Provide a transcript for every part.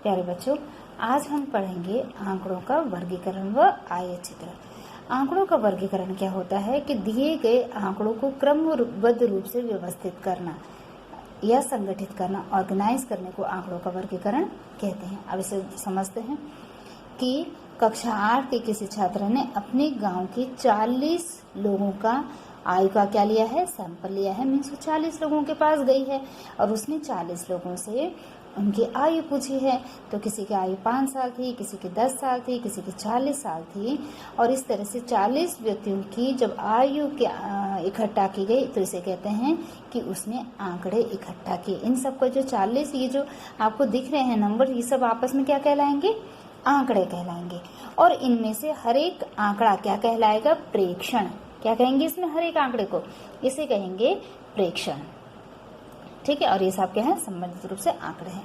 प्यारे बच्चों, आज हम पढ़ेंगे आंकड़ों का वर्गीकरण व आयचित्र। आंकड़ों का वर्गीकरण क्या होता है कि दिए गए आंकड़ों को क्रमबद्ध रूप से व्यवस्थित करना या संगठित करना, ऑर्गेनाइज करने को आंकड़ों का वर्गीकरण कहते हैं। अब इसे समझते हैं कि कक्षा 8 के किसी छात्र ने अपने गांव के 40 लोगों का आयु का क्या लिया है, सैंपल लिया है। मीन्स 40 लोगों के पास गई है और उसने 40 लोगों से उनकी आयु पूछी है। तो किसी की आयु 5 साल थी, किसी की 10 साल थी, किसी की 40 साल थी, और इस तरह से 40 व्यक्तियों की जब आयु के इकट्ठा की गई तो इसे कहते हैं कि उसने आंकड़े इकट्ठा किए। इन सबको जो 40 ये जो आपको दिख रहे हैं नंबर, ये सब आपस में क्या कहलाएंगे, आंकड़े कहलाएंगे। और इनमें से हर एक आंकड़ा क्या कहलाएगा, प्रेक्षण। क्या कहेंगे इसमें, हर एक आंकड़े को इसे कहेंगे प्रेक्षण। ठीक है, और ये सब क्या है, संबंधित रूप से आंकड़े हैं।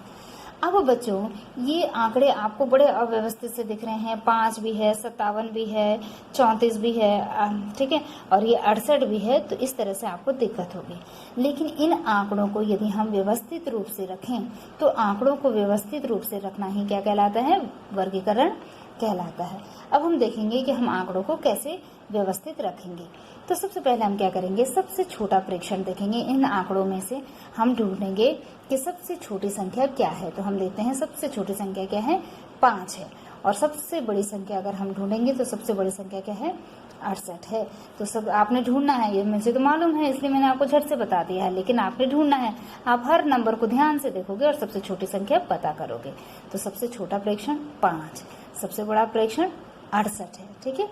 अब बच्चों, ये आंकड़े आपको बड़े अव्यवस्थित से दिख रहे हैं। 5 भी है, 57 भी है, 34 भी है, ठीक है, और ये 68 भी है। तो इस तरह से आपको दिक्कत होगी। लेकिन इन आंकड़ों को यदि हम व्यवस्थित रूप से रखें तो आंकड़ों को व्यवस्थित रूप से रखना ही क्या कहलाता है, वर्गीकरण कहलाता है। अब हम देखेंगे कि हम आंकड़ों को कैसे व्यवस्थित रखेंगे। तो सबसे पहले हम क्या करेंगे, सबसे छोटा प्रेक्षण देखेंगे। इन आंकड़ों में से हम ढूंढेंगे कि सबसे छोटी संख्या क्या है। तो हम देखते हैं सबसे छोटी संख्या क्या है, 5 है। और सबसे बड़ी संख्या अगर हम ढूंढेंगे तो सबसे बड़ी संख्या क्या है, 68 है। तो सब आपने ढूंढना है, ये मुझे तो मालूम है इसलिए मैंने आपको झट से बता दिया है, लेकिन आपने ढूंढना है। आप हर नंबर को ध्यान से देखोगे और सबसे छोटी संख्या पता करोगे। तो सबसे छोटा प्रेक्षण 5, सबसे बड़ा प्रेक्षण 68 है। ठीक है,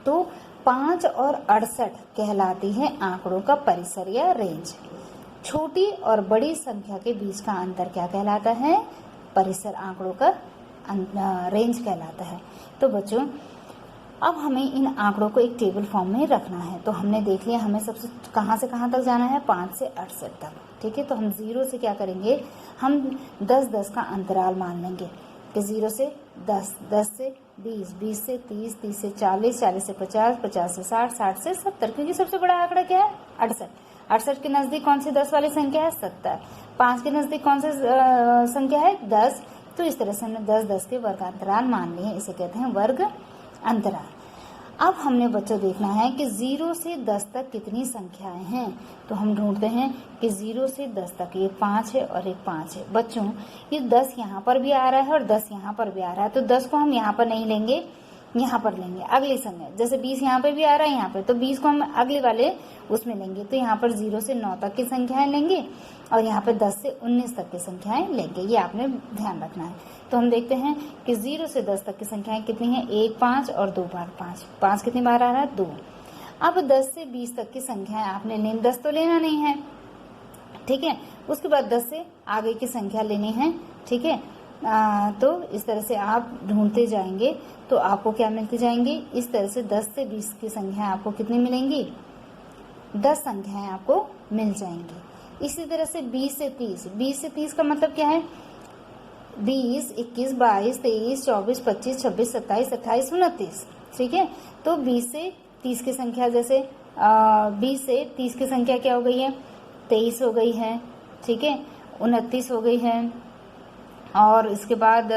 तो 5 और 68 कहलाती है आंकड़ों का परिसर या रेंज। छोटी और बड़ी संख्या के बीच का अंतर क्या कहलाता है, परिसर, आंकड़ों का रेंज कहलाता है। तो बच्चों, अब हमें इन आंकड़ों को एक टेबल फॉर्म में रखना है। तो हमने देख लिया हमें सबसे कहाँ से कहाँ तक जाना है, 5 से 68 तक। ठीक है, तो हम 0 से क्या करेंगे, हम 10-10 का अंतराल मान लेंगे कि 0 से 10, 10 से 20, 20 से 30, 30 से 40, 40 से 50, 50 से 60, 60 से 70, क्योंकि सबसे बड़ा आंकड़ा क्या है, 68। 68 के नजदीक कौन सी 10 वाली संख्या है, 70। 5 के नजदीक कौन सी संख्या है, 10। तो इस तरह से हमने 10-10 के वर्ग अंतराल मान लिए, इसे कहते हैं वर्ग अंतराल। अब हमने बच्चों देखना है कि 0 से 10 तक कितनी संख्याएं हैं। तो हम ढूंढते हैं कि 0 से 10 तक ये 5 है और एक 5 है। बच्चों, ये 10 यहाँ पर भी आ रहा है और 10 यहाँ पर भी आ रहा है। तो 10 को हम यहाँ पर नहीं लेंगे, यहाँ पर लेंगे अगले समय। जैसे 20 यहाँ पे भी आ रहा है यहाँ पे, तो 20 को हम अगले वाले उसमें लेंगे। तो यहाँ पर 0 से 9 तक की संख्याएं लेंगे और यहाँ पे 10 से 19 तक की संख्याएं लेंगे। ये आपने ध्यान रखना है। तो हम देखते हैं कि 0 से 10 तक की संख्याएं कितनी हैं, 1, 5 और 2 बार 5। 5 कितनी बार आ रहा है, 2। अब 10 से 20 तक की संख्याएं आपने लेनी, 10 तो लेना नहीं है। ठीक है, उसके बाद 10 से आगे की संख्या लेनी है। ठीक है, तो इस तरह से आप ढूंढते जाएंगे तो आपको क्या मिलती जाएंगी, इस तरह से 10 से 20 की संख्याएं आपको कितनी मिलेंगी, 10 संख्याएं आपको मिल जाएंगी। इसी तरह से 20 से 30, 20 से 30 का मतलब क्या है, 20, 21, 22, 23, 24, 25, 26, 27, 28, 29। ठीक है, तो 20 से 30 की संख्या, जैसे 20 से 30 की संख्या क्या हो गई है, 23 हो गई है। ठीक है, 29 हो गई है, और इसके बाद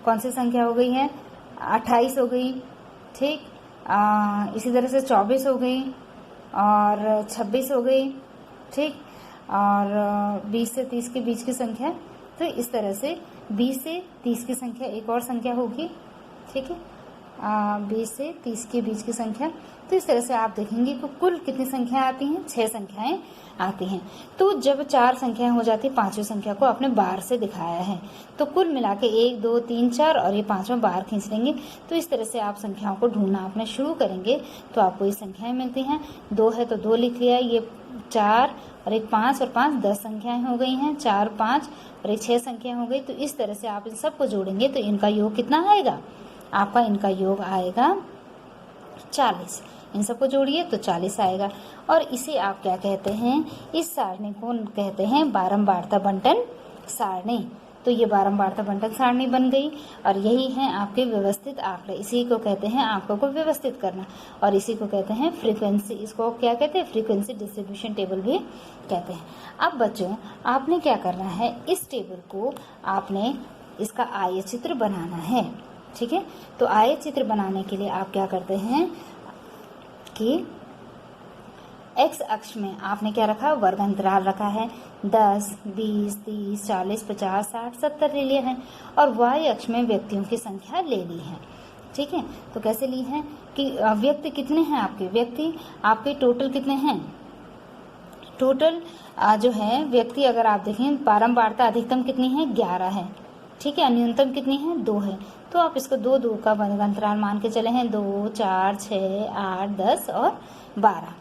कौन सी संख्या हो गई है, 28 हो गई। ठीक, इसी तरह से 24 हो गई और 26 हो गई। ठीक, और 20 से 30 के बीच की संख्या। तो इस तरह से 20 से 30 की संख्या एक और संख्या होगी। ठीक है, 20 से 30 के बीच की संख्या। तो इस तरह से आप देखेंगे कि कुल कितनी संख्याएं आती हैं, 6 संख्याएं आती हैं। तो जब 4 संख्याएं हो जाती, 5वीं संख्या को आपने बार से दिखाया है, तो कुल मिला के 1, 2, 3, 4 और ये 5वां बार खींच लेंगे। तो इस तरह से आप संख्याओं को ढूंढना आपने शुरू करेंगे तो आपको ये संख्याएं मिलती हैं। 2 है तो 2 लिख लिया, ये 4 और एक 5 और 5, 10 संख्याएं हो गई हैं। 4, 5 और एक 6 संख्याएं हो गई। तो इस तरह से आप इन सबको जोड़ेंगे तो इनका योग कितना आएगा, आपका इनका योग आएगा 40। इन सबको जोड़िए तो 40 आएगा। और इसे आप क्या कहते हैं, इस सारणी को कहते हैं बारंबारता बंटन सारणी। तो ये बारंबारता बंटन सारणी बन गई और यही है आपके व्यवस्थित आंकड़े। इसी को कहते हैं आंकड़ों को व्यवस्थित करना और इसी को कहते हैं फ्रीक्वेंसी। इसको क्या कहते हैं? फ्रीक्वेंसी डिस्ट्रीब्यूशन टेबल भी कहते हैं। अब बच्चों आपने क्या करना है, इस टेबल को आपने इसका आयत चित्र बनाना है। ठीक है, तो आयत चित्र बनाने के लिए आप क्या करते हैं कि एक्स अक्ष में आपने क्या रखा, वर्ग अंतराल रखा है, 10, 20, 30, 40, 50, 60, 70 ले लिया है और वाई अक्ष में व्यक्तियों की संख्या ले ली है। ठीक है, तो कैसे ली है कि व्यक्ति कितने हैं आपके, व्यक्ति आपके टोटल कितने हैं, टोटल जो है व्यक्ति अगर आप देखें बारंबारता अधिकतम कितनी है, 11 है। ठीक है, न्यूनतम कितनी है, 2 है। तो आप इसको 2 का वर्ग अंतराल मान के चले हैं, 2, 4, 6, 8, 10 और 12।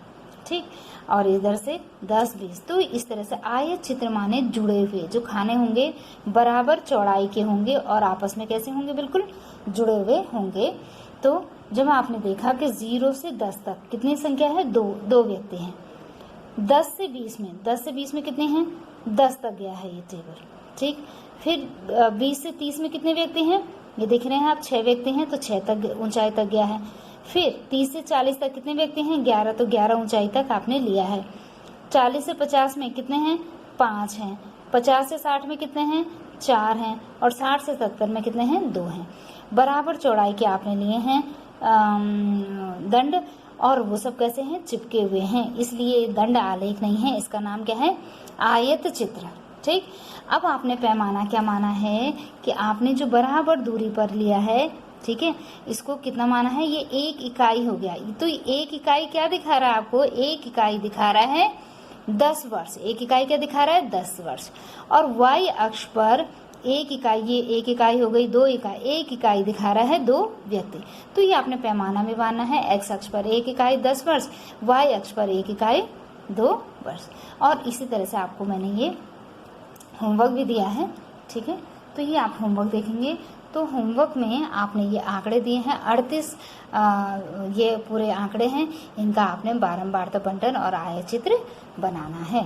ठीक, और इधर से 10, 20। तो इस तरह से आयत चित्र माने जुड़े हुए, जो खाने होंगे बराबर चौड़ाई के होंगे और आपस में कैसे होंगे, बिल्कुल जुड़े हुए होंगे। तो जब आपने देखा कि 0 से 10 तक कितनी संख्या है, 2 व्यक्ति हैं। 10 से 20 में कितने हैं, 10 तक गया है ये टेबल। ठीक, फिर 20 से 30 में कितने व्यक्ति हैं, ये देख रहे हैं आप, 6 व्यक्ति हैं, तो 6 तक ऊंचाई तक गया है। फिर 30 से 40 तक कितने व्यक्ति हैं, 11, तो 11 ऊंचाई तक आपने लिया है। 40 से 50 में कितने हैं, 5 हैं। 50 से 60 में कितने हैं, 4 हैं और 60 से 70 में कितने हैं, 2 हैं। बराबर चौड़ाई के आपने लिए हैं दंड और वो सब कैसे हैं, चिपके हुए हैं, इसलिए दंड आलेख नहीं है, इसका नाम क्या है, आयत चित्र। ठीक, अब आपने पैमाना क्या माना है कि आपने जो बराबर दूरी पर लिया है, ठीक है, इसको कितना माना है, ये 1 इकाई हो गया। तो 1 इकाई क्या दिखा रहा है आपको, 1 इकाई दिखा रहा है 10 वर्ष। 1 इकाई क्या दिखा रहा है, 10 वर्ष। और वाई अक्ष पर 1 इकाई, ये 1 इकाई हो गई, 2 इकाई, 1 इकाई दिखा रहा है 2 व्यक्ति। तो ये आपने पैमाना में मानना है, एक्स अक्ष पर 1 इकाई 10 वर्ष, वाई अक्ष पर 1 इकाई 2 वर्ष। और इसी तरह से आपको मैंने ये होमवर्क भी दिया है। ठीक है, तो ये आप होमवर्क देखेंगे तो होमवर्क में आपने ये आंकड़े दिए हैं 38 ये पूरे आंकड़े हैं, इनका आपने बारंबारता बंटन और आयत चित्र बनाना है।